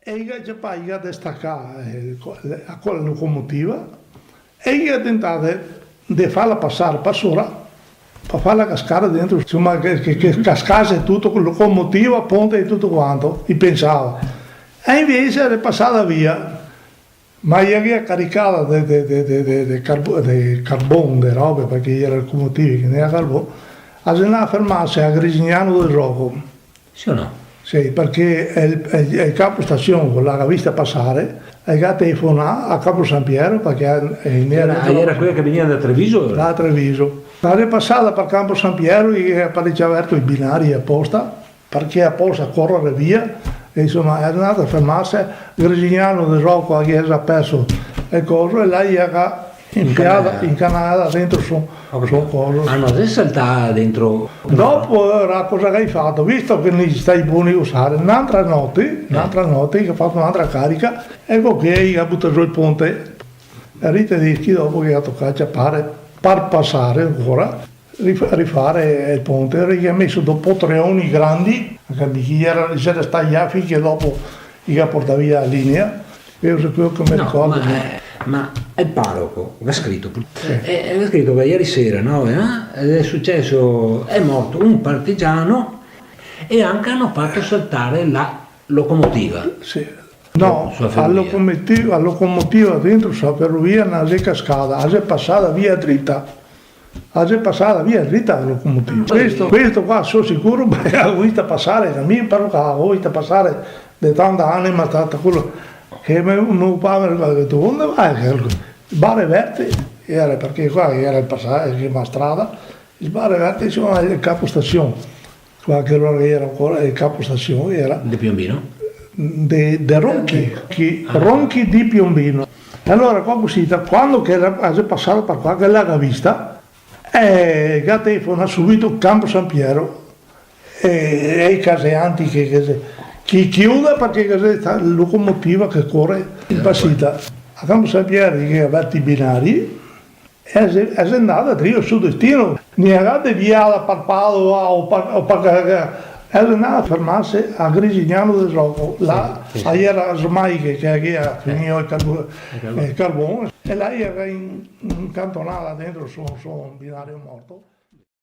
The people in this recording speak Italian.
e già poi ha destaccato a quella locomotiva e io ho tentato di farla passare per sopra per farla cascare dentro, insomma che cascasse tutto con la locomotiva, ponte e tutto quanto, io pensavo. E invece è passata via, ma io che caricata di carbone, di robe, perché era locomotiva che non era carbone, a andare a fermarsi a Grisignano del Rocco. Sì o no? Sì, perché il capo stazione con l'ha vista passare, ha telefonato a Capo San Piero perché era quella che veniva da Treviso? Da Treviso. È passata per Campo San Piero e ha aperto i binari apposta perché apposta a correre via e insomma è andata a fermarsi Grisignano del Rocco che ha perso il coso e lei era incanata dentro suo coso. Hanno adesso saltato dentro. Dopo cosa che hai fatto? Visto che non stai buoni a usare, un'altra notte che ha fatto un'altra carica, ecco che ha buttato giù il ponte e ritedeschi dopo che ha toccato a per passare ancora, rifare il ponte, e ha messo dopo treoni grandi, perché c'era stagliato finché dopo gli ha portato via la linea, io so quello che mi ricordo. Ma il parroco l'ha scritto che ieri sera, no? È successo, è morto un partigiano e anche hanno fatto saltare la locomotiva. Sì. No, la locomotiva dentro la ferrovia non è cascata, è passata via dritta. La locomotiva. Questo qua sono sicuro perché ho visto passare, la mia parrocchia ho visto passare da tanti anni, ma è stato quello che mio padre ha detto dove vai? Il bar Verte era perché qua era il passaggio, la strada, il bar Verte c'era il capostazione, qua che allora era ancora il capostazione era di Piombino? De Ronchi di Piombino. E allora quando è passato per qua che l'ha vista e ha telefonato subito Campo San Piero e i caseanti che chiude perché c'è la locomotiva che corre in passita a Campo San Piero che ha aperto i binari e è andata a Trio su destino ne ha via la Parpado è andata a fermarsi a Grisignano del Rocco là era ormai che ha finito il carbone e lei era incantonata dentro su un binario morto.